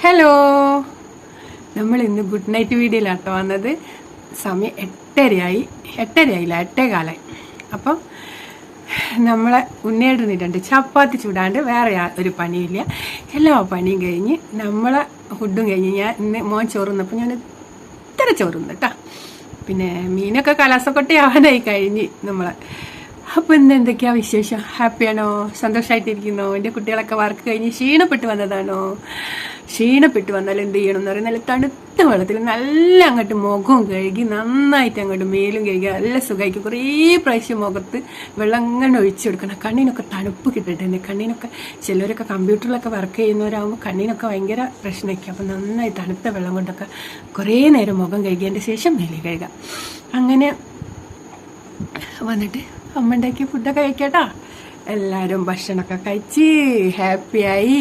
Hello, നമ്മൾ ഇന്ന് good night വീഡിയോയിലാട്ടോ വന്നത്. സമയം 8:30ആയില്ല, 8:15. അപ്പം നമ്മളെ ഉണ്ണേടുന്നിട്ടുണ്ട് ചപ്പാത്തി ചൂടാണ്ട് വേറെ ഒരു പണിയില്ല. എല്ലാ പണിയും കഴിഞ്ഞ് നമ്മളെ ഫുഡും കഴിഞ്ഞ് ഞാൻ ഇന്ന് മോൻ ചോറുന്നപ്പോൾ ഞാൻ ഇത്ര ചോറുന്നു കേട്ടോ. പിന്നെ മീനൊക്കെ കലാസക്കൊട്ടി ആവാനായി കഴിഞ്ഞ് നമ്മളെ. അപ്പോൾ ഇന്ന് എന്തൊക്കെയാ വിശേഷം? ഹാപ്പിയാണോ? സന്തോഷമായിട്ടിരിക്കുന്നോ? എൻ്റെ കുട്ടികളൊക്കെ വർക്ക് കഴിഞ്ഞ് ക്ഷീണപ്പെട്ട് വന്നതാണോ? ക്ഷീണപ്പെട്ട് വന്നാൽ എന്ത് ചെയ്യണം എന്ന് പറയുന്നത്, നല്ല തണുത്ത വെള്ളത്തിൽ നല്ല അങ്ങോട്ട് മുഖവും കഴുകി നന്നായിട്ട് അങ്ങോട്ട് മേലും കഴുകി നല്ല സുഖമായിരിക്കും. കുറേ പ്രാവശ്യം മുഖത്ത് വെള്ളം അങ്ങനെ ഒഴിച്ചു കൊടുക്കണം. കണ്ണിനൊക്കെ തണുപ്പ് കിട്ടട്ടെ. കണ്ണിനൊക്കെ ചിലരൊക്കെ കമ്പ്യൂട്ടറിലൊക്കെ വർക്ക് ചെയ്യുന്നവരാകുമ്പോൾ കണ്ണിനൊക്കെ ഭയങ്കര പ്രശ്നമായിരിക്കും. അപ്പം നന്നായി തണുത്ത വെള്ളം കൊണ്ടൊക്കെ കുറേ നേരം മുഖം കഴുകിയതിൻ്റെ ശേഷം മേലെ കഴുകാം. അങ്ങനെ വന്നിട്ട് അമ്മ ഉണ്ടാക്കിയ ഫുഡൊക്കെ കഴിക്കട്ടോ. എല്ലാവരും ഭക്ഷണമൊക്കെ കഴിച്ച് ഹാപ്പിയായി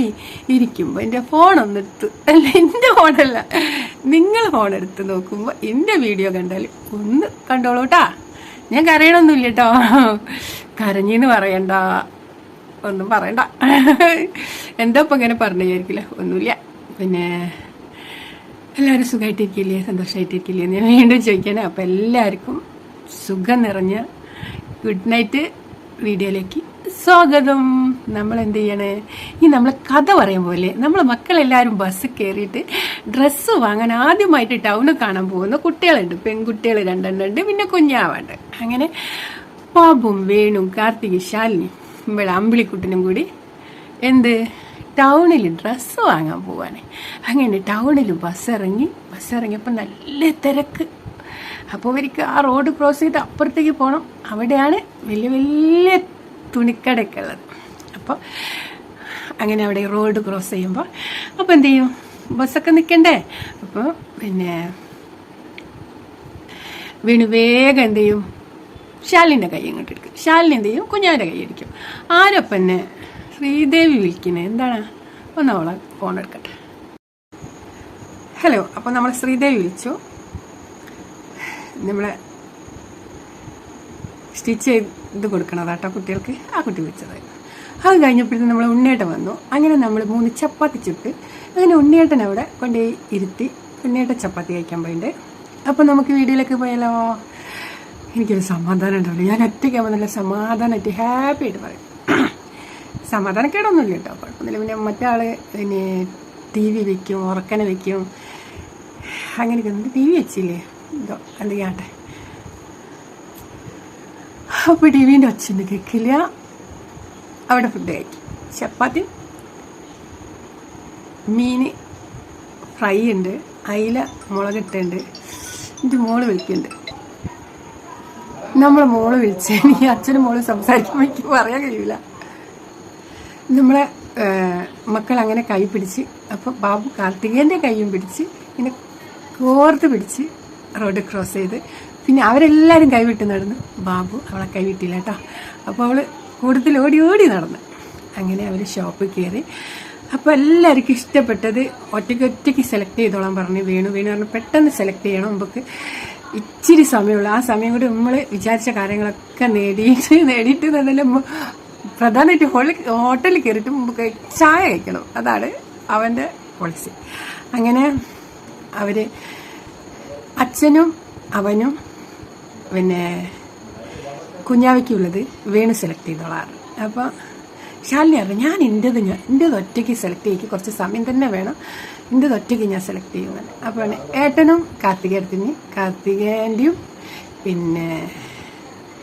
ഇരിക്കുമ്പോൾ എൻ്റെ ഫോണൊന്നെടുത്ത്, അല്ല എൻ്റെ ഫോണല്ല, നിങ്ങൾ ഫോണെടുത്ത് നോക്കുമ്പോൾ എൻ്റെ വീഡിയോ കണ്ടാൽ ഒന്ന് കണ്ടോളൂ കേട്ടാ. ഞാൻ കരയണമൊന്നുമില്ല കേട്ടോ, കരഞ്ഞെന്ന് പറയണ്ട, ഒന്നും പറയണ്ട. എന്താ ഇപ്പം ഇങ്ങനെ പറഞ്ഞു വിചാരിക്കില്ല, ഒന്നുമില്ല. പിന്നെ എല്ലാവരും സുഖമായിട്ടിരിക്കില്ലേ, സന്തോഷമായിട്ടിരിക്കില്ലേ എന്ന് ഞാൻ വീണ്ടും ചോദിക്കണേ. അപ്പം എല്ലാവർക്കും സുഖം നിറഞ്ഞ ഗുഡ് നൈറ്റ് വീഡിയോയിലേക്ക് സ്വാഗതം. നമ്മൾ എന്ത് ചെയ്യണേ, ഈ നമ്മൾ കഥ പറയും പോലെ നമ്മൾ മക്കളെല്ലാവരും ബസ് കയറിയിട്ട് ഡ്രസ്സ് വാങ്ങാൻ ആദ്യമായിട്ട് ടൗണിൽ കാണാൻ പോകുന്ന കുട്ടികളുണ്ട്. പെൺകുട്ടികൾ 2 ഉണ്ട്, പിന്നെ കുഞ്ഞാവുണ്ട്. അങ്ങനെ പാബും വേണും കാർത്തിക് ശാലിനിയും ഇവിടെ അമ്പിളിക്കുട്ടനും കൂടി എന്ത് ടൗണിൽ ഡ്രസ്സ് വാങ്ങാൻ പോവാണ്. അങ്ങനെ ടൗണിൽ ബസ് ഇറങ്ങിയപ്പോൾ നല്ല തിരക്ക്. അപ്പോൾ അവർക്ക് ആ റോഡ് ക്രോസ് ചെയ്ത് അപ്പുറത്തേക്ക് പോകണം. അവിടെയാണ് വലിയ വലിയ തുണിക്കടയൊക്കെ ഉള്ളത്. അപ്പോൾ അങ്ങനെ അവിടെ റോഡ് ക്രോസ് ചെയ്യുമ്പോൾ അപ്പോൾ എന്ത് ചെയ്യും, ബസ്സൊക്കെ നിൽക്കണ്ടേ. അപ്പോൾ പിന്നെ വീണ് വേഗം എന്ത് ചെയ്യും, ശാലിൻ്റെ കൈ ഇങ്ങോട്ട് എടുക്കും. ശാലിനി എന്ത് ചെയ്യും, കുഞ്ഞാൻ്റെ കൈ അടിക്കും. ആരപ്പം എന്നെ ശ്രീദേവി വിളിക്കുന്നത് എന്താണ്, ഒന്ന് അവളെ ഫോൺ എടുക്കട്ടെ. ഹലോ. അപ്പോൾ നമ്മൾ ശ്രീദേവി വിളിച്ചു. നമ്മളെ സ്റ്റിച്ച് ചെയ്ത് കൊടുക്കണതാട്ടോ കുട്ടികൾക്ക്. ആ കുട്ടി വിളിച്ചതായിരുന്നു. അത് കഴിഞ്ഞപ്പോഴത്തേക്കും നമ്മൾ ഉണ്ണിയേട്ടൻ വന്നു. അങ്ങനെ നമ്മൾ 3 ചപ്പാത്തി ചുട്ട് അങ്ങനെ ഉണ്ണിയേട്ടൻ അവിടെ കൊണ്ടുപോയി ഇരുത്തി ഉണ്ണിയേട്ടൻ ചപ്പാത്തി കഴിക്കാൻ പോയിട്ടുണ്ട്. അപ്പോൾ നമുക്ക് വീഡിയോയിലേക്ക് പോയാലോ. എനിക്കൊരു സമാധാനം ഉണ്ടാവില്ല, ഞാൻ ഒറ്റയ്ക്കാകുമ്പോൾ നല്ല സമാധാനമായിട്ട് ഹാപ്പി ആയിട്ട് പറയും. സമാധാനക്കേടൊന്നുമില്ല കേട്ടോ, കുഴപ്പമൊന്നുമില്ല. പിന്നെ മറ്റാൾ പിന്നെ TV വെക്കും, ഉറക്കനെ വെക്കും, അങ്ങനെയൊക്കെ. TV വെച്ചില്ലേ എന്തോ എന്തെങ്കിലും ആട്ടെ. അപ്പോൾ TVൻ്റെ ഒച്ചയൊന്നും കേൾക്കില്ല. അവിടെ ഫുഡ് കഴിക്കും. ചപ്പാത്തി, മീൻ ഫ്രൈ ഉണ്ട്, അയില മുളകിട്ടുണ്ട്. എൻ്റെ മോള് വിളിക്കുന്നുണ്ട്. നമ്മളെ മോള് വിളിച്ചേ, ഈ അച്ഛനും മോള് സംസാരിക്കുമ്പോൾ എനിക്ക് പറയാൻ കഴിയില്ല. നമ്മളെ മക്കൾ അങ്ങനെ കൈ പിടിച്ച്, അപ്പോൾ ബാബു കാർത്തികേൻ്റെ കൈയും പിടിച്ച് ഇങ്ങനെ കോർത്ത് പിടിച്ച് റോഡ് ക്രോസ് ചെയ്ത്, പിന്നെ അവരെല്ലാവരും കൈവിട്ട് നടന്നു. ബാബു അവളെ കൈവിട്ടില്ല കേട്ടോ. അപ്പോൾ അവൾ കൂടുതൽ ഓടി ഓടി നടന്നു. അങ്ങനെ അവർ ഷോപ്പിൽ കയറി. അപ്പോൾ എല്ലാവർക്കും ഇഷ്ടപ്പെട്ടത് ഒറ്റയ്ക്ക് സെലക്ട് ചെയ്തോളാൻ പറഞ്ഞു. വേണു പറഞ്ഞു പെട്ടെന്ന് സെലക്ട് ചെയ്യണം, നമുക്ക് ഇച്ചിരി സമയമുള്ളൂ. ആ സമയം കൂടി നമ്മൾ വിചാരിച്ച കാര്യങ്ങളൊക്കെ നേടിയിട്ട് തന്നെ പ്രധാനമായിട്ട് ഹോട്ടലിൽ കയറിയിട്ട് നമുക്ക് ചായ കഴിക്കണം. അതാണ് അവൻ്റെ പോളിസി. അങ്ങനെ അവർ അച്ഛനും അവനും പിന്നെ കുഞ്ഞാവയ്ക്കുള്ളത് വേണു സെലക്ട് ചെയ്തോളാറ്. അപ്പോൾ ശാലിനി പറഞ്ഞു ഞാൻ എൻ്റേത് ഒറ്റയ്ക്ക് സെലക്ട് ചെയ്യിക്ക്, കുറച്ച് സമയം തന്നെ വേണം, എൻ്റേത് ഒറ്റയ്ക്ക് ഞാൻ സെലക്ട് ചെയ്യുന്നത്. അപ്പോൾ ഏട്ടനും കാർത്തികേൻ്റെയും പിന്നെ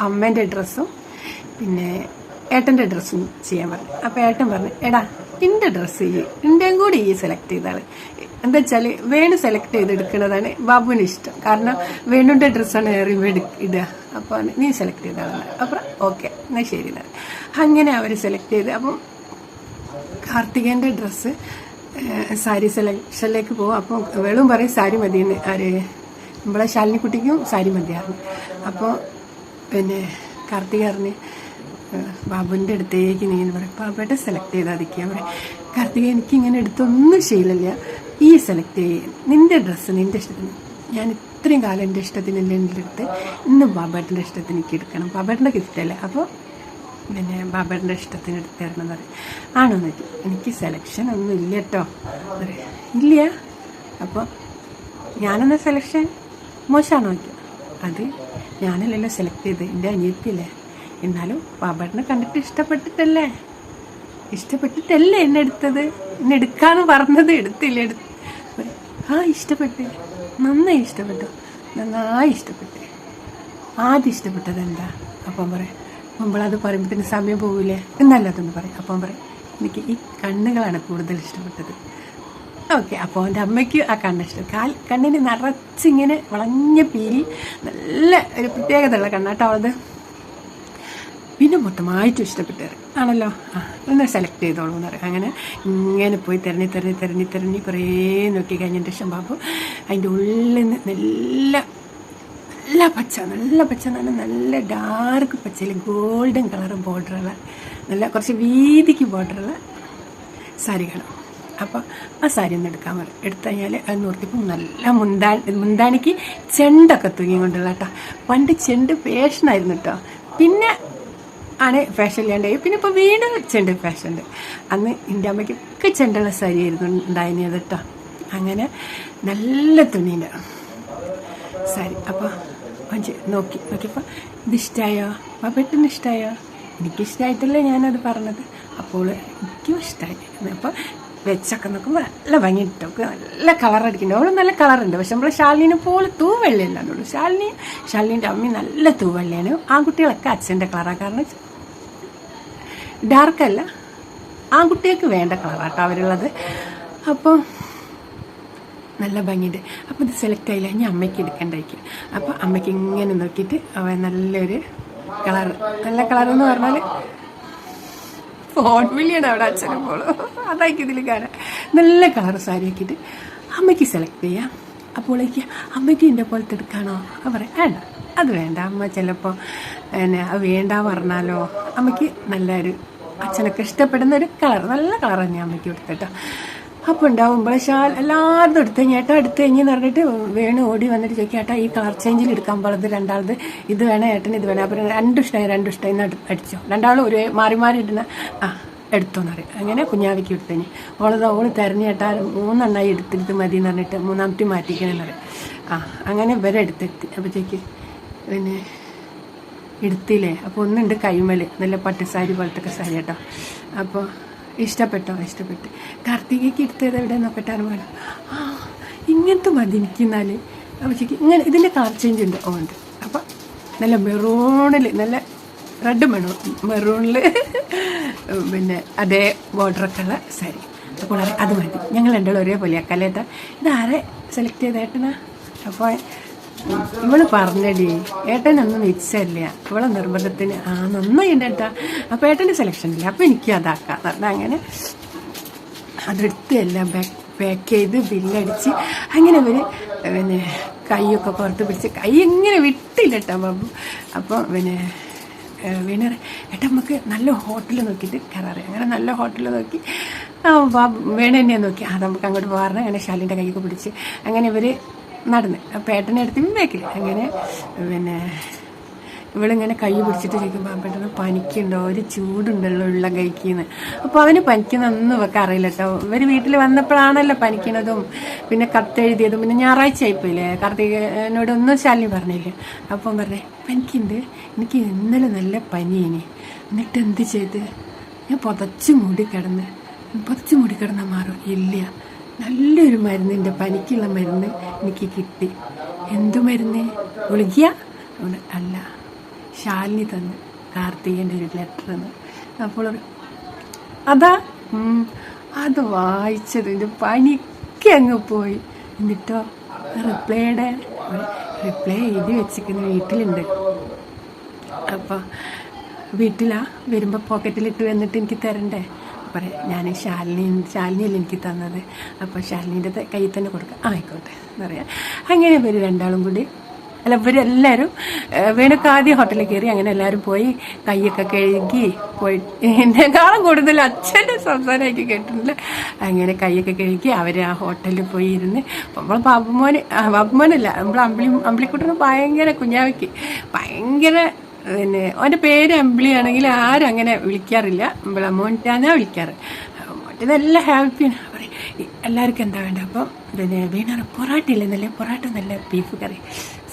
അമ്മേൻ്റെ ഡ്രസ്സും പിന്നെ ഏട്ടൻ്റെ ഡ്രസ്സും ചെയ്യാൻ പറഞ്ഞു. അപ്പോൾ ഏട്ടൻ പറഞ്ഞു എടാ എൻ്റെ ഡ്രസ്സ് എൻ്റെയും കൂടി സെലക്ട് ചെയ്താൽ എന്താ വെച്ചാൽ വേണു സെലക്ട് ചെയ്തെടുക്കുന്നതാണ് ബാബുവിന് ഇഷ്ടം. കാരണം വേണുവിൻ്റെ ഡ്രസ്സാണ് ഏറി ഇടുക. അപ്പോൾ നീ സെലക്ട് ചെയ്താണ്. അപ്പം ഓക്കെ എന്നാൽ ശരി എന്നാൽ. അങ്ങനെ അവർ സെലക്ട് ചെയ്ത്. അപ്പം കാർത്തികേൻ്റെ ഡ്രസ്സ് സാരി സെലക്ഷനിലേക്ക് പോകും. അപ്പം വേളും പറയും സാരി മതിയെന്ന്. ആര് നമ്മളെ ശാലിനിക്കുട്ടിക്കും സാരി മതിയായിരുന്നു. അപ്പോൾ പിന്നെ കാർത്തിക പറഞ്ഞ് ബാബുവിൻ്റെ അടുത്തേക്ക് നീ എന്ന് പറയും. ബാബുവേട്ട സെലക്ട് ചെയ്താതിരിക്കുക പറയും. കാർത്തിക എനിക്കിങ്ങനെ എടുത്തൊന്നും ശീലമില്ല, ഈ സെലക്ട് ചെയ്യുക നിൻ്റെ ഡ്രസ്സ് നിൻ്റെ ഇഷ്ടത്തിന്. ഞാൻ ഇത്രയും കാലം എൻ്റെ ഇഷ്ടത്തിനല്ലേ എൻ്റെ അടുത്ത്, ഇന്ന് ബാബേട്ടൻ്റെ ഇഷ്ടത്തിന് എനിക്ക് എടുക്കണം, ബാബേട്ടൻ്റെ ഗിഫ്റ്റല്ലേ. അപ്പോൾ പിന്നെ ബാബേട്ടൻ്റെ ഇഷ്ടത്തിന് എടുത്ത് തരണം എന്ന് പറയും. ആണോന്ന് ചോദിക്കും. എനിക്ക് സെലക്ഷൻ ഒന്നും ഇല്ല കേട്ടോ ഇല്ല. അപ്പോൾ ഞാനെന്ന സെലക്ഷൻ മോശമാണോ ചോദിക്കും. അത് ഞാനല്ലല്ലോ സെലക്ട് ചെയ്ത്, എൻ്റെ അനിയത്തില്ലേ. എന്നാലും ബാബേട്ടനെ കണ്ടിട്ട് ഇഷ്ടപ്പെട്ടിട്ടല്ലേ എന്നെ എടുത്തത്. എന്നെ എടുക്കാന്ന് പറഞ്ഞത് എടുത്തില്ല. ഇഷ്ടപ്പെട്ട്, നന്നായി ഇഷ്ടപ്പെട്ടു, നന്നായി ഇഷ്ടപ്പെട്ട്. ആദ്യം ഇഷ്ടപ്പെട്ടത് എന്താ? അപ്പം പറയാം, നമ്മളത് പറയുമ്പോഴത്തേന് സമയം പോകില്ലേ, എന്നല്ല അതൊന്ന് പറയും. അപ്പം പറയും, എനിക്ക് ഈ കണ്ണുകളാണ് കൂടുതൽ ഇഷ്ടപ്പെട്ടത്. ഓക്കെ, അപ്പോൾ എൻ്റെ അമ്മയ്ക്ക് ആ കണ്ണ് ഇഷ്ടം. കണ്ണിന് നിറച്ചിങ്ങനെ വളഞ്ഞ പീലി, നല്ല ഒരു പ്രത്യേകതയുള്ള കണ്ണാട്ടോ അവളത്. പിന്നെ മൊത്തമായിട്ടും ഇഷ്ടപ്പെട്ടത് ആണല്ലോ. ഒന്ന് സെലക്ട് ചെയ്തോളൂ എന്ന് പറയും. അങ്ങനെ ഇങ്ങനെ പോയി തിരഞ്ഞ് കുറേ നോക്കി കഴിഞ്ഞതിന് ശേഷം ബാബു അതിൻ്റെ ഉള്ളിൽ നിന്ന് നല്ല പച്ച എന്ന് പറഞ്ഞാൽ നല്ല ഡാർക്ക് പച്ചയിൽ ഗോൾഡൻ കളർ ബോർഡറുള്ള, നല്ല കുറച്ച് വീതിക്ക് ബോർഡറുള്ള സാരി കാണും. അപ്പോൾ ആ സാരി ഒന്ന് എടുക്കാൻ പറയും. എടുത്തു കഴിഞ്ഞാൽ അത് നോക്കിയപ്പോൾ നല്ല മുന്താണിക്ക് ചെണ്ടൊക്കെ തൂങ്ങി കൊണ്ടുള്ള കേട്ടോ. പണ്ട് ചെണ്ട് ഫാഷനായിരുന്നു കേട്ടോ. പിന്നെ ആണ് ഫാഷൻ ഇല്ലാണ്ടായി. പിന്നെ ഇപ്പോൾ വീണ്ടും ചെണ്ട് ഫാഷൻ ഉണ്ട്. അന്ന് എൻ്റെ അമ്മയ്ക്കൊക്കെ ചെണ്ടുള്ള സാരി ആയിരുന്നു ഉണ്ടായിരുന്നത് കേട്ടോ. അങ്ങനെ നല്ല തുണീൻ്റെ സാരി. അപ്പോൾ നോക്കിയപ്പോൾ ഇതിഷ്ടമായോ? ബാബേട്ടന് ഇഷ്ടമായോ? എനിക്കിഷ്ടമായിട്ടല്ലേ ഞാനത് പറഞ്ഞത്. അപ്പോൾ എനിക്കും ഇഷ്ടമായി. അപ്പോൾ വെച്ചൊക്കെ നോക്കുമ്പോൾ നല്ല ഭംഗിയിട്ടൊക്കെ നല്ല കളർ അടിക്കുന്നുണ്ട്. അവൾ നല്ല കളറുണ്ട്. പക്ഷെ നമ്മൾ ശാലിനെ പോലെ തൂവെള്ളയല്ലാണ്ടുള്ളൂ. ശാലിനീൻ്റെ അമ്മ നല്ല തൂവെള്ളയാണ്. ആൺകുട്ടികളൊക്കെ അച്ഛൻ്റെ കളറാണ്. കാരണം ഡാർക്കല്ല, ആൺകുട്ടികൾക്ക് വേണ്ട കളറാട്ടോ അവരുള്ളത്. അപ്പോൾ നല്ല ഭംഗിയുണ്ട്. അപ്പോൾ ഇത് സെലക്ട് ആയില്ല, ഇനി അമ്മയ്ക്ക് എടുക്കണ്ടായിരിക്കും. അപ്പോൾ അമ്മയ്ക്ക് ഇങ്ങനെ നോക്കിയിട്ട് അവൻ നല്ലൊരു കളർ, നല്ല കളറെന്ന് പറഞ്ഞാൽ ഫോൺ വിളിയാണ് അവിടെ അച്ഛനപ്പോൾ. അതായിരിക്കും ഇതിൽ കാണാൻ നല്ല കളർ സാരി ആക്കിയിട്ട് അമ്മയ്ക്ക് സെലക്ട് ചെയ്യാം. അപ്പോഴേക്ക് അമ്മയ്ക്ക് ഇതിൻ്റെ പോലത്തെ എടുക്കാണോ? അത് പറയാം വേണ്ട, അത് വേണ്ട. അമ്മ ചിലപ്പോൾ അത് വേണ്ട പറഞ്ഞാലോ. അമ്മയ്ക്ക് നല്ലൊരു അച്ഛനൊക്കെ ഇഷ്ടപ്പെടുന്ന ഒരു കളർ, നല്ല കളർ തന്നെ അമ്മയ്ക്ക് എടുത്തിട്ടോ. അപ്പോൾ ഉണ്ടാവുമ്പോൾ എല്ലാവരും എടുത്ത് ഏട്ടാ എടുത്ത് കഴിഞ്ഞെന്ന് പറഞ്ഞിട്ട് വേണു ഓടി വന്നിട്ട് ചോദിക്കും, ഏട്ടാ ഈ കളർ ചേഞ്ചിൽ എടുക്കാൻ പാടുന്നത് രണ്ടാളത് ഇത് വേണം ഏട്ടന് ഇത് വേണം. അപ്പോൾ രണ്ടും ഇഷ്ടമായി എന്ന് അടിച്ചോ. രണ്ടാളും ഒരു മാറി ഇടുന്ന എടുത്തോന്ന് പറയും. അങ്ങനെ കുഞ്ഞാവിക്ക് എടുത്തതിന് ഓള് തിരഞ്ഞേട്ടാ 3 എണ്ണമായി എടുത്തിട്ട് മതി എന്ന് പറഞ്ഞിട്ട് 3ാമത്തെ മാറ്റിക്കണമെന്ന് പറയും. അങ്ങനെ ഇവരെ എടുത്തെത്തി. അപ്പോൾ ചോദിക്കും പിന്നെ എടുത്തില്ലേ? അപ്പോൾ ഒന്നുണ്ട് കൈമൽ നല്ല പട്ടുസാരി പോലത്തെ സാരി കേട്ടോ. അപ്പോൾ ഇഷ്ടപ്പെട്ടോ? ഇഷ്ടപ്പെട്ട്. കാർത്തികയ്ക്ക് എടുത്തത് എവിടെ നോക്കട്ടെ അറിയാലോ. ഇങ്ങനത്തെ മതി എനിക്കെന്നാൽ. അപ്പോൾ ചോദിക്കും ഇങ്ങനെ ഇതിൻ്റെ കളർ ചേഞ്ച് ഉണ്ട്? ഉണ്ട്. അപ്പോൾ നല്ല മെറൂണിൽ, നല്ല റെഡ് മെറൂണിൽ പിന്നെ അതേ ബോർഡറൊക്കെ ഉള്ള സാരി. അപ്പോൾ അത് മതി, ഞങ്ങൾ രണ്ടാളും ഒരേപോലെ ആക്കാലേട്ടാ. ഇതാരെ സെലക്ട് ചെയ്ത ഏട്ടനാ? അപ്പോൾ ഇവള് പറഞ്ഞടി ഏട്ടനൊന്നും നിശ്ചയില്ല, ഇവളെ നിർബന്ധത്തിന് നന്നായി ഉണ്ട് ഏട്ടാ. അപ്പോൾ ഏട്ടൻ്റെ സെലക്ഷൻ ഇല്ല, അപ്പോൾ എനിക്കും അതാക്കാം പറഞ്ഞാൽ അങ്ങനെ അതെടുത്ത് എല്ലാം പാക്ക് ചെയ്ത് ബില്ലടിച്ച് അങ്ങനെ ഇവർ പിന്നെ കൈയൊക്കെ പുറത്ത് പിടിച്ച് കൈ ഇങ്ങനെ വിട്ടില്ല കേട്ടോ ബാബു. അപ്പോൾ പിന്നെ വീണ ഏട്ടാ നമുക്ക് നല്ല ഹോട്ടൽ നോക്കിയിട്ട് കയറാറ്. അങ്ങനെ നല്ല ഹോട്ടൽ നോക്കി വേണ തന്നെയാണ് നോക്കി. നമുക്ക് അങ്ങോട്ട് പോകാറുണ്ട്. അങ്ങനെ ശാലിൻ്റെ കൈയൊക്കെ പിടിച്ച് അങ്ങനെ ഇവർ നടന്ന് പേട്ടനെ എടുത്ത് ബാക്കിൽ അങ്ങനെ പിന്നെ ഇവളിങ്ങനെ കൈ പിടിച്ചിട്ട് ചോദിക്കുമ്പോൾ പെട്ടെന്ന് പനിക്കുണ്ടോ, ഒരു ചൂടുണ്ടല്ലോ ഉള്ള കൈക്കിന്ന്. അപ്പോൾ അവന് പനിക്കുന്നൊന്നും ഇവർക്ക് അറിയില്ല കേട്ടോ. ഇവർ വീട്ടിൽ വന്നപ്പോഴാണല്ലോ പനിക്കണതും പിന്നെ കത്തെഴുതിയതും. പിന്നെ ഞായറാഴ്ച ആയിപ്പോയില്ലേ, കാർത്തികനോടൊന്നും ശാലിനി പറഞ്ഞില്ലേ. അപ്പം പറഞ്ഞേ പനിക്കുണ്ട്, എനിക്ക് ഇന്നലെ നല്ല പനിയേനെ. എന്നിട്ട് എന്ത് ചെയ്ത് ഞാൻ പുതച്ച് മൂടിക്കിടന്നാൽ മാറും. ഇല്ല, നല്ലൊരു മരുന്നിൻ്റെ പനിക്കുള്ള മരുന്ന് എനിക്ക് കിട്ടി. എന്തു മരുന്ന്? ഗുളിക? അല്ല, ശാലിനി തന്ന് കാർത്തികൻ്റെ ഒരു ലെറ്റർ എന്ന്. അപ്പോൾ അതാ അത് വായിച്ചത് എൻ്റെ പനിക്ക് അങ്ങ് പോയി. എന്നിട്ടോ റിപ്ലൈ എഴുതി വെച്ചിരിക്കുന്ന വീട്ടിലുണ്ട്. അപ്പോൾ വരുമ്പോൾ പോക്കറ്റിലിട്ട് വന്നിട്ട് എനിക്ക് തരണ്ടേ? പറയാം ഞാൻ ശാലിനിയല്ല എനിക്ക് തന്നത്. അപ്പോൾ ശാലിനീൻ്റെ കയ്യിൽ തന്നെ കൊടുക്കാം. ആയിക്കോട്ടെ എന്നറിയാം. അങ്ങനെ ഇവർ രണ്ടാളും കൂടി ഇവരെല്ലാവരും വേണൊക്കെ ആദ്യം ഹോട്ടലിൽ കയറി. അങ്ങനെ എല്ലാവരും പോയി കൈയൊക്കെ കഴുകി പോയി. എന്നെക്കാളും കൂടുതൽ അച്ഛൻ്റെ സംസാരമാക്കി കേട്ടിട്ടില്ല. അങ്ങനെ കൈയൊക്കെ കഴുകി അവർ ആ ഹോട്ടലിൽ പോയി ഇരുന്ന്. നമ്മൾ ബാബുമോനല്ല, നമ്മൾ അമ്പിളിക്കുട്ടന് ഭയങ്കര കുഞ്ഞാവിക്ക് ഭയങ്കര പിന്നെ ഓൻ്റെ പേര് അമ്പിളി ആണെങ്കിൽ ആരും അങ്ങനെ വിളിക്കാറില്ല. നമ്മളെ മോനിട്ടാന്നാ വിളിക്കാറ്. മോൻ്റെ നല്ല ഹാപ്പിയാണ്. പറയും എല്ലാവർക്കും എന്താ വേണ്ട. അപ്പം പിന്നെ വീണാറ് പൊറാട്ട ഇല്ലെന്നല്ലേ, പൊറാട്ട നല്ല ബീഫ് കറി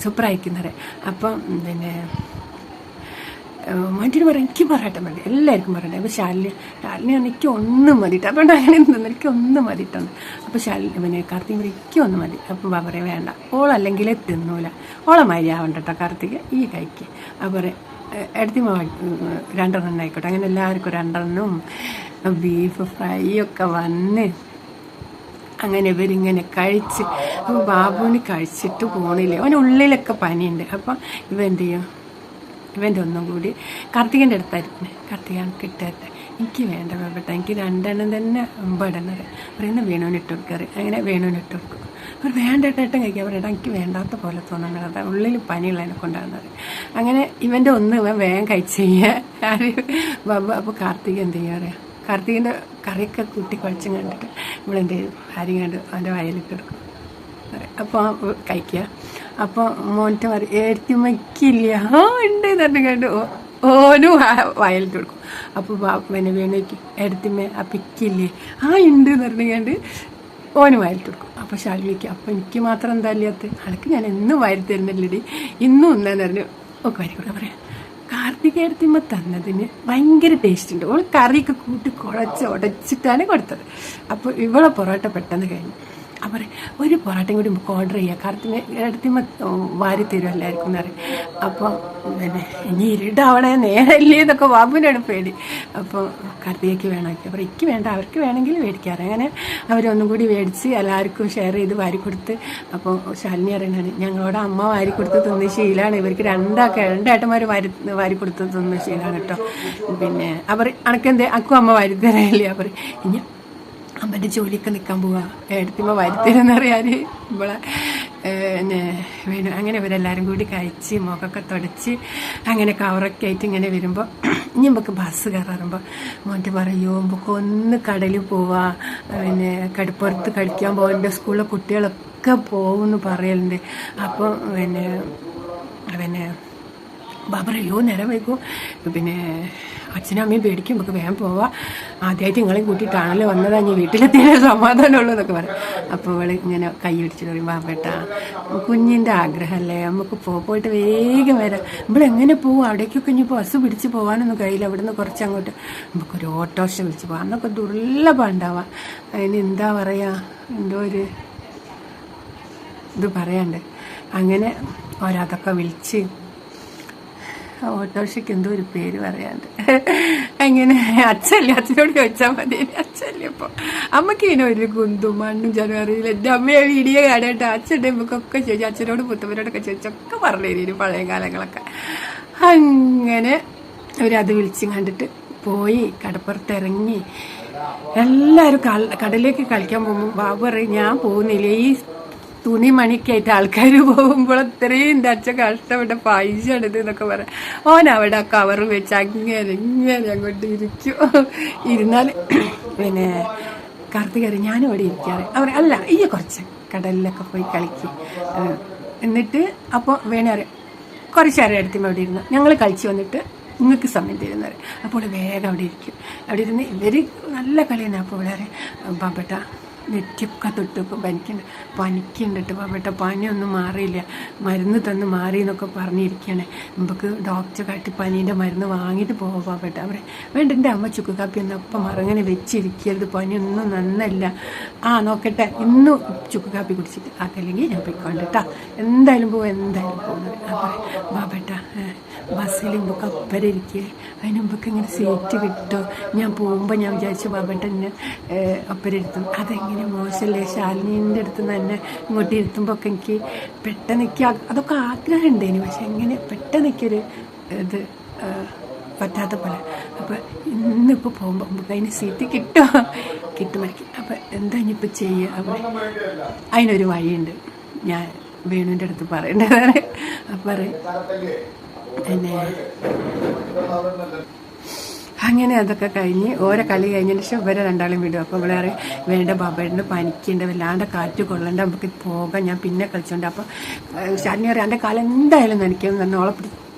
സൂപ്പറായിരിക്കുന്നത്. അപ്പം പിന്നെ മോൻ്റെ പറയും എനിക്ക് പൊറാട്ട മതി, എല്ലാവർക്കും പറയണ്ടേ. അപ്പോൾ ശാലിനി എനിക്ക് ഒന്നും മതിയിട്ട്. അപ്പോൾ അങ്ങനെ നിന്ന് എനിക്ക് ഒന്നും മതിയിട്ടുണ്ട്. അപ്പോൾ പിന്നെ കാർത്തിക് പറയും എനിക്ക് ഒന്നും മതി. അപ്പം പറയാം വേണ്ട, ഓളല്ലെങ്കിലേ തിന്നൂല, ഓളെ മാതിരി ആവണ്ട കേട്ടോ കാർത്തിക്, ഈ കൈക്ക്. അപ്പോൾ പറയും എടുത്തി രണ്ടെണ്ണം ആയിക്കോട്ടെ. അങ്ങനെ എല്ലാവർക്കും രണ്ടെണ്ണവും ബീഫ് ഫ്രൈ ഒക്കെ വന്ന് അങ്ങനെ ഇവരിങ്ങനെ കഴിച്ച്. അപ്പോൾ ബാബുവിന് കഴിച്ചിട്ട് പോണില്ലേ, അവന് ഉള്ളിലൊക്കെ പനിയുണ്ട്. അപ്പം ഇവ എന്ത് ചെയ്യും, ഇവൻ്റെ ഒന്നും കൂടി കാർത്തികൻ്റെ അടുത്തായിരിക്കും. കാർത്തികാൻ കിട്ടട്ടെ, എനിക്ക് വേണ്ട വേണ്ട, എനിക്ക് രണ്ടെണ്ണം തന്നെ ഇടണത് പറയുന്ന വേണുവിനിട്ട് കൊടുക്കാറ്. അങ്ങനെ വേണുവിനിട്ട് കൊടുക്കും. അവർ വേണ്ട ഏട്ടൻ കഴിക്കാൻ പറയട്ടെ, എനിക്ക് വേണ്ടാത്ത പോലെ തോന്നുന്നത് ഉള്ളിൽ പനിയുള്ളതിനെ കൊണ്ടാകുന്നത്. അങ്ങനെ ഇവൻ്റെ ഒന്ന് ഇവൻ വേഗം കഴിച്ച് ചെയ്യുക ബാബു. അപ്പോൾ കാർത്തിക് എന്ത് ചെയ്യുക പറയാം, കാർത്തികിൻ്റെ കറിയൊക്കെ കൂട്ടി കുഴച്ചും കണ്ടിട്ട് ഇവളെന്ത് ചെയ്യും, ആരും കണ്ട് അവൻ്റെ വയലിട്ട് കൊടുക്കും. അപ്പോൾ കഴിക്കുക. അപ്പോൾ മോൻ്റെ പറയും എടുത്തിമ്മയ്ക്കില്ല, ഉണ്ട് എന്ന് കണ്ട് ഓനും വയലിട്ട് കൊടുക്കും. അപ്പോൾ പിന്നെ വേണേക്ക് എടുത്തിമ്മ അപ്പിക്കില്ലേ, ഉണ്ട് എന്ന് കണ്ട് ഓന് വയലിട്ട് കൊടുക്കും. അപ്പോൾ ശാലിനിക്ക് അപ്പോൾ എനിക്ക് മാത്രം എന്താ ഇല്ലാത്ത, ആൾക്ക് ഞാൻ എന്നും വാരി തരുന്നില്ലടി, ഇന്നും ഒന്നാന്ന് പറഞ്ഞു ഒക്കെ വാരി കൊടുക്കാൻ പറയാം. കാർത്തിക എടുത്തിമ്മ തന്നതിന് ഭയങ്കര ടേസ്റ്റ് ഉണ്ട്. ഓൾ കറിയൊക്കെ കൂട്ടി കുഴച്ച് ഉടച്ചിട്ടാണ് കൊടുത്തത്. അപ്പോൾ ഇവളെ പൊറോട്ട പെട്ടെന്ന് കഴിഞ്ഞു. അപ്പോൾ ഒരു പൊറോട്ടയും കൂടി നമുക്ക് ഓർഡർ ചെയ്യാം, കാർത്തിക എടുത്തിമ്മ വാരി തരും എല്ലാവർക്കും എന്ന് പറയും. അപ്പോൾ പിന്നെ ഇനി ഇരുട്ടാവണേ നേരല്ലേ എന്നൊക്കെ ബാബുവിനാണ് പേടി. അപ്പോൾ കാർത്തികയ്ക്ക് വേണമൊക്കെ അപ്പോൾ എനിക്ക് വേണ്ട, അവർക്ക് വേണമെങ്കിൽ മേടിക്കാറ്. അങ്ങനെ അവരൊന്നും കൂടി മേടിച്ച് എല്ലാവർക്കും ഷെയർ ചെയ്ത് വാരി കൊടുത്ത്. അപ്പോൾ ശാലിനി അറിയണാണ് ഞങ്ങളോട് അമ്മ വാരി കൊടുത്ത് തിന്ന ശീലമാണ്, ഇവർക്ക് രണ്ടേട്ടന്മാർ വാരി കൊടുത്ത് തിന്ന ശീലമാണ് കേട്ടോ. പിന്നെ അവർ അനക്കെന്തേ അക്കും അമ്മ വാരി തരാനില്ലേ. അവർ ഇനി അമ്മൻ്റെ ജോലിയൊക്കെ നിൽക്കാൻ പോവുക, എടുത്തിമ്മ വരുത്തരുന്നറിയാൻ ഇവളെ പിന്നെ വേണു. അങ്ങനെ ഇവരെല്ലാവരും കൂടി കഴിച്ച് മുഖമൊക്കെ തുടച്ച് അങ്ങനെ കവറൊക്കെ ആയിട്ട് ഇങ്ങനെ വരുമ്പോൾ ഇനി നമുക്ക് ബസ് കയറുമ്പോൾ മോൻ്റെ പറയോ നമുക്ക് ഒന്ന് കടലിൽ പോവാ, പിന്നെ കടുപ്പുറത്ത് കളിക്കാൻ പോകുന്നുണ്ട്, സ്കൂളിലെ കുട്ടികളൊക്കെ പോകുമെന്ന് പറയലുണ്ട്. അപ്പോൾ പിന്നെ ബാബറയോ നേരം വയ്ക്കും, പിന്നെ അച്ഛനും അമ്മയും പേടിക്കും, നമുക്ക് വേഗം പോവാം, ആദ്യമായിട്ട് നിങ്ങളെയും കൂട്ടിയിട്ടാണല്ലോ വന്നതാ, ഞാൻ വീട്ടിലെത്തിയാലേ സമാധാനമുള്ളൂ എന്നൊക്കെ പറയും. അപ്പോൾ അവൾ ഇങ്ങനെ കൈ പിടിച്ചിട്ട് പറയും ബാബേട്ടാ കുഞ്ഞിൻ്റെ ആഗ്രഹമല്ലേ, നമുക്ക് പോയിട്ട് വേഗം വരാം, നമ്മളെങ്ങനെ പോവും, അവിടേക്കൊക്കെ ഇനി ബസ് പിടിച്ച് പോകാനൊന്നും കഴിയില്ല, ഇവിടുന്ന് കുറച്ചങ്ങോട്ട് നമുക്കൊരു ഓട്ടോറിക്ഷ വിളിച്ച് പോകാം, അന്നൊക്കെ ദുർലഭം ഉണ്ടാവാം. അതിന് എന്താ പറയുക, എന്തോ ഒരു ഇത് പറയാണ്ട്. അങ്ങനെ ഓരോതൊക്കെ വിളിച്ച് ഓട്ടോറിക്ഷയ്ക്ക് എന്തോ ഒരു പേര് പറയാണ്ട് അങ്ങനെ അച്ഛല്ലേ, അച്ഛനോട് ചോദിച്ചാൽ മതി. അച്ഛല്ലേ ഇപ്പോൾ അമ്മയ്ക്ക് ഇങ്ങനെ ഒരു കുന്തും മണ്ണും ജനം അറിയില്ല. എൻ്റെ അമ്മയെ വീഡിയോ കാണാട്ടോ, അച്ഛൻ്റെ നമുക്കൊക്കെ ചോദിച്ചു, അച്ഛനോട് പുത്തവരോടൊക്കെ ചോദിച്ചൊക്കെ പറഞ്ഞു തരും പഴയ കാലങ്ങളൊക്കെ. അങ്ങനെ അവരത് വിളിച്ചും കണ്ടിട്ട് പോയി കടപ്പുറത്തിറങ്ങി. എല്ലാവരും കടലിലേക്ക് കളിക്കാൻ പോകുമ്പോൾ ബാബു പറയും ഞാൻ പോകുന്നില്ല, ഈ തുണി മണിക്കായിട്ട് ആൾക്കാർ പോകുമ്പോൾ അത്രയും എൻ്റെ അച്ഛൻ കഷ്ടപ്പെട്ട പൈസ എടുത്ത് എന്നൊക്കെ പറയാം. ഓനവിടെ കവർ വെച്ച് ഇങ്ങനെ അങ്ങോട്ട് ഇരിക്കും. ഇരുന്നാൽ പിന്നെ കാർത്തികര് ഞാനും അവിടെ ഇരിക്കാറ്. അവർ അല്ല ഈ കുറച്ച് കടലിലൊക്കെ പോയി കളിക്കും. എന്നിട്ട് അപ്പോൾ വേണേറെ കുറച്ച് നേരം എടുത്തുമ്പോൾ അവിടെ ഇരുന്ന് ഞങ്ങൾ കളിച്ച് വന്നിട്ട് നിങ്ങൾക്ക് സമയം തരുന്നവർ. അപ്പോൾ വേഗം അവിടെ ഇരിക്കും. അവിടെ ഇരുന്ന് ഇവർ നല്ല കളിയാണ്. അപ്പോൾ വളരെ പാവപ്പെട്ട നെറ്റിയൊക്കെ തൊട്ടിപ്പോൾ പനിക്കുണ്ടിട്ട് പാവപ്പെട്ട പനിയൊന്നും മാറിയില്ല, മരുന്ന് തന്ന് മാറി എന്നൊക്കെ പറഞ്ഞിരിക്കുകയാണ്. നമുക്ക് ഡോക്ടറെ കാട്ടി പനീൻ്റെ മരുന്ന് വാങ്ങിയിട്ട് പോകാം പാവപ്പെട്ട. അവർ വേണ്ട എൻ്റെ അമ്മ ചുക്ക് കാപ്പി ഒന്നും അപ്പം അങ്ങനെ വെച്ചിരിക്കരുത്, പനിയൊന്നും നന്നല്ല. നോക്കട്ടെ ഇന്നും ചുക്ക് കാപ്പി കുടിച്ചിട്ട് ആക്കല്ലെങ്കിൽ ഞാൻ പോയിക്കൊണ്ടിട്ടാ, എന്തായാലും എന്തായാലും പോകുന്നത്. അപ്പോൾ പാവപ്പെട്ട ബസ്സിൽ നമുക്ക് അപ്പരെ ഇരിക്കുക, അതിന് മുമ്പൊക്കെ ഇങ്ങനെ സീറ്റ് കിട്ടുമോ, ഞാൻ പോകുമ്പോൾ ഞാൻ വിചാരിച്ചു പാവപ്പെട്ട എന്നെ അപ്പരെ ഇരുത്തും. അതെങ്ങനെ മോശമല്ലേ, ശാലിനീൻ്റെ അടുത്ത് നിന്ന് തന്നെ ഇങ്ങോട്ട് ഇരുത്തുമ്പോൾ ഒക്കെ എനിക്ക് പെട്ടെന്ന് അതൊക്കെ ആഗ്രഹം ഉണ്ടേന്, പക്ഷെ എങ്ങനെ പെട്ടെന്ന് എനിക്കൊരു ഇത് പറ്റാത്ത പോലെ. അപ്പോൾ ഇന്നിപ്പോൾ പോകുമ്പോൾ നമുക്ക് അതിന് സീറ്റ് കിട്ടുമായിരിക്കും. അപ്പോൾ എന്താ ഇനിയിപ്പോൾ ചെയ്യുക? അപ്പോൾ അതിനൊരു വഴിയുണ്ട്, ഞാൻ വേണുവിൻ്റെ അടുത്ത് പറയേണ്ടതാണ്. അപ്പം പറയും പിന്നെ അങ്ങനെ അതൊക്കെ കഴിഞ്ഞ് ഓരോ കളി കഴിഞ്ഞതിന് ശേഷം ഇവരെ രണ്ടാളും വിടും. അപ്പോൾ ഇവിടെ അറിയാം വേണ്ട ബാബേട്ടന് പനിക്കുണ്ട്, വല്ലാണ്ട് കാറ്റ് കൊള്ളണ്ട, നമുക്ക് പോകാം, ഞാൻ പിന്നെ കളിച്ചോണ്ട്. അപ്പോൾ ശാലിനി അറിയാം എൻ്റെ കാലം എന്തായാലും നനയ്ക്കും തന്നെ ഓളെ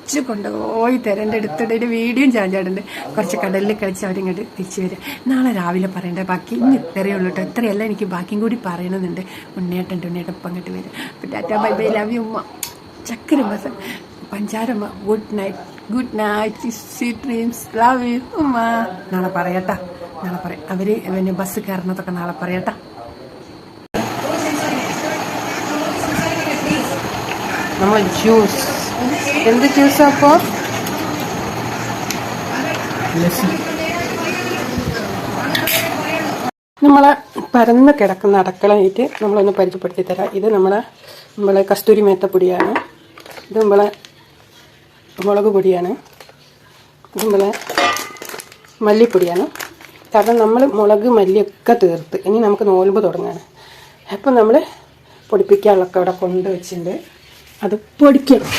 പിടിച്ച് കൊണ്ടുപോയി തരേണ്ട എടുത്തിട്ട് വീഡിയോയും ചാഞ്ചാടുണ്ട്. കുറച്ച് കടലിൽ കളിച്ച് അവരിങ്ങോട്ട് തിരിച്ചു വരും. നാളെ രാവിലെ പറയേണ്ട ബാക്കി ഇന്ന് ഇത്രയേ ഉള്ളൂ കേട്ടോ. ഇത്രയല്ല, എനിക്ക് ബാക്കിയും കൂടി പറയണമെന്നുണ്ട്. ഉണ്ണേട്ടൻ ഇപ്പം അങ്ങോട്ട് വരും. അപ്പം tata bye bye, love you ഉമ്മ. ചക്കര മസ പഞ്ചാരമ്മ. Good night sweet dreams, love you ഉമ്മ. നാളെ പറയട്ടാ, നാളെ പറയാം. അവർ പിന്നെ ബസ് കയറുന്നതൊക്കെ നാളെ പറയട്ടാ. നമ്മൾ ജ്യൂസ്, എന്ത് ജ്യൂസാ അപ്പോൾ? നമ്മളെ പരന്ന് കിടക്കുന്ന അടുക്കളയായിട്ട് നമ്മളൊന്ന് പരിചയപ്പെടുത്തി തരാം. ഇത് നമ്മളെ കസ്തൂരി മേത്തപ്പൊടിയാണ്. ഇത് നമ്മളെ മുളക് പൊടിയാണ്. ഇത് നമ്മളെ മല്ലിപ്പൊടിയാണ്. കാരണം നമ്മൾ മുളക് മല്ലിയൊക്കെ തീർത്ത് ഇനി നമുക്ക് നോൽമ്പ് തുടങ്ങാണ്. അപ്പം നമ്മൾ പൊടിപ്പിക്കാനുള്ളതൊക്കെ അവിടെ കൊണ്ടുവച്ചിട്ടുണ്ട്. അത് പൊടിക്കണം.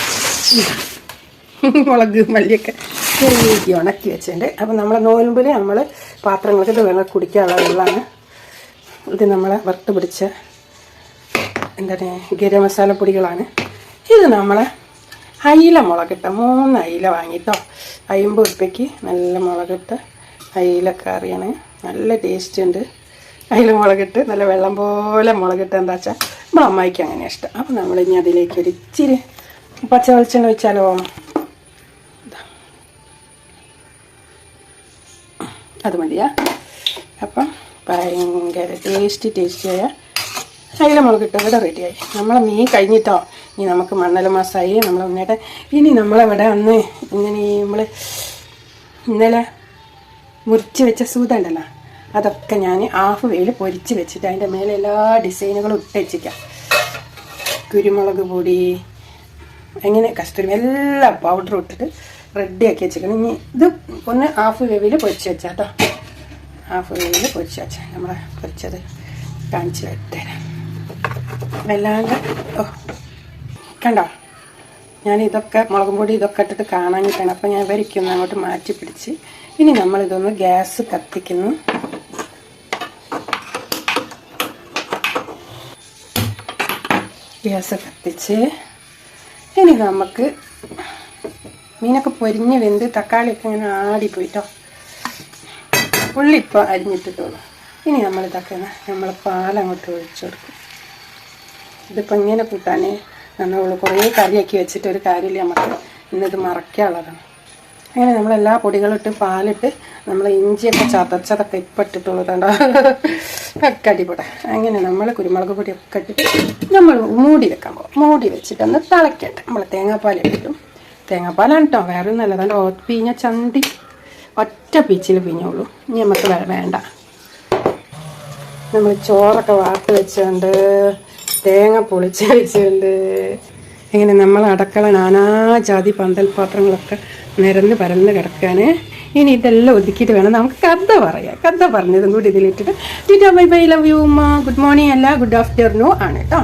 മുളക് മല്ലിയൊക്കെ ചെറിയ ഉണക്കി വെച്ചിട്ടുണ്ട്. അപ്പം നമ്മളെ നോൽമ്പിൽ നമ്മൾ പാത്രങ്ങൾക്ക് ഇത് വെള്ളം കുടിക്കാനുള്ള വെള്ളമാണ്. ഇത് നമ്മളെ വറുത്ത് പിടിച്ച എന്താണ് ഗരം മസാല പൊടികളാണ്. ഇത് നമ്മളെ അയില മുളകിട്ട 3 അയില വാങ്ങിട്ടോ. 50 ഉറുപ്പ്യക്ക് നല്ല മുളകിട്ട് അയില കറിയാണ്. നല്ല ടേസ്റ്റ് ഉണ്ട്. അയില മുളകിട്ട് നല്ല വെള്ളം പോലെ മുളകിട്ട് എന്താ വെച്ചാൽ നമ്മളെ അമ്മായിക്ക് അങ്ങനെ ഇഷ്ടം. അപ്പം നമ്മൾ ഇനി അതിലേക്ക് ഒരു ഇച്ചിരി പച്ച വെളിച്ചെണ്ണ വെച്ചാലോ? അത് മതിയാ. അപ്പം ഭയങ്കര ടേസ്റ്റിയായ അയില മുളകിട്ട് ഇവിടെ റെഡിയായി. നമ്മളെ മീൻ കഴിഞ്ഞിട്ടോ. ഇനി നമുക്ക് മണ്ണല മാസമായി നമ്മളെ ഉണ്ണേട്ടെ. ഇനി നമ്മളിവിടെ അന്ന് ഇങ്ങനെ നമ്മൾ ഇന്നലെ മുറിച്ച് വെച്ച സൂത ഉണ്ടല്ലോ, അതൊക്കെ ഞാൻ ഹാഫ് വേയിൽ പൊരിച്ച് വെച്ചിട്ട് അതിൻ്റെ മേലെ എല്ലാ ഡിസൈനുകളും ഇട്ട് വെച്ചിരിക്കാം. കുരുമുളക് പൊടി അങ്ങനെ കസ്തൂരി എല്ലാ പൗഡറും ഇട്ടിട്ട് റെഡിയാക്കി വെച്ചിരിക്കണം. ഇനി ഇത് ഒന്ന് ഹാഫ് വേവിൽ പൊരിച്ച് വെച്ചാൽ കേട്ടോ. ഹാഫ് വേവിൽ പൊരിച്ച് വെച്ചാൽ നമ്മളെ പൊരിച്ചത് കാണിച്ച് തരാം. വല്ലാണ്ട് കണ്ടോ, ഞാനിതൊക്കെ മുളകും പൊടി ഇതൊക്കെ ഇട്ടിട്ട് കാണാനിട്ടാണ്. അപ്പം ഞാൻ ഇവരിക്കൊന്ന് അങ്ങോട്ട് മാറ്റി പിടിച്ച് ഇനി നമ്മളിതൊന്ന് ഗ്യാസ് കത്തിക്കുന്നു. ഗ്യാസ് കത്തിച്ച് ഇനി നമുക്ക് മീനൊക്കെ പൊരിഞ്ഞ് വെന്ത് തക്കാളിയൊക്കെ ഇങ്ങനെ ആടിപ്പോയിട്ടോ. ഉള്ളി ഇപ്പോൾ അരിഞ്ഞിട്ടിട്ടുള്ളൂ. ഇനി നമ്മളിതൊക്കെ നമ്മൾ പാലങ്ങോട്ട് ഒഴിച്ചു കൊടുക്കും. ഇതിപ്പോൾ ഇങ്ങനെ കൂട്ടാനേ നമ്മൾ കുറേ കറിയാക്കി വെച്ചിട്ട് ഒരു കാര്യമില്ല, നമുക്ക് ഇന്നിത് മറക്കാനുള്ളതാണ്. അങ്ങനെ നമ്മളെല്ലാ പൊടികളിട്ട് പാലിട്ട് നമ്മൾ ഇഞ്ചിയൊക്കെ ചതച്ചതൊക്കെ ഇപ്പം ഇട്ടിട്ടുള്ളതുണ്ടോ ഒക്കെ അടിപൊളി. അങ്ങനെ നമ്മൾ കുരുമുളക് പൊടിയൊക്കെ ഇട്ടിട്ട് നമ്മൾ മൂടി വെക്കാൻ പോകും. മൂടി വെച്ചിട്ടൊന്ന് തിളക്കട്ടെ. നമ്മൾ തേങ്ങാപ്പാൽ ഇട്ടിട്ടും തേങ്ങാപ്പാലാണ് കേട്ടോ, വേറെ നല്ലതാണ്. പീഞ്ഞ ചന്തി ഒറ്റ പീച്ചിൽ പിഞ്ഞുള്ളൂ. ഇനി നമുക്ക് വേണ്ട. നമ്മൾ ചോറൊക്കെ വാർത്ത് വെച്ചുകൊണ്ട് തേങ്ങ പൊളിച്ച് വെച്ചുകൊണ്ട് ഇങ്ങനെ നമ്മൾ അടുക്കള നാനാജാതി പന്തൽ പാത്രങ്ങളൊക്കെ നിരന്ന് പരന്ന് കിടക്കാൻ. ഇനി ഇതെല്ലാം ഒതുക്കിയിട്ട് വേണം നമുക്ക് കഥ പറയാം. കഥ പറഞ്ഞതും കൂടി ഇതിലിട്ടിട്ട് ബൈ ബൈ, ലവ് യു ഉമ്മ. ഗുഡ് മോർണിംഗ് അല്ല, ഗുഡ് ആഫ്റ്റർനൂൺ ആണ് കേട്ടോ.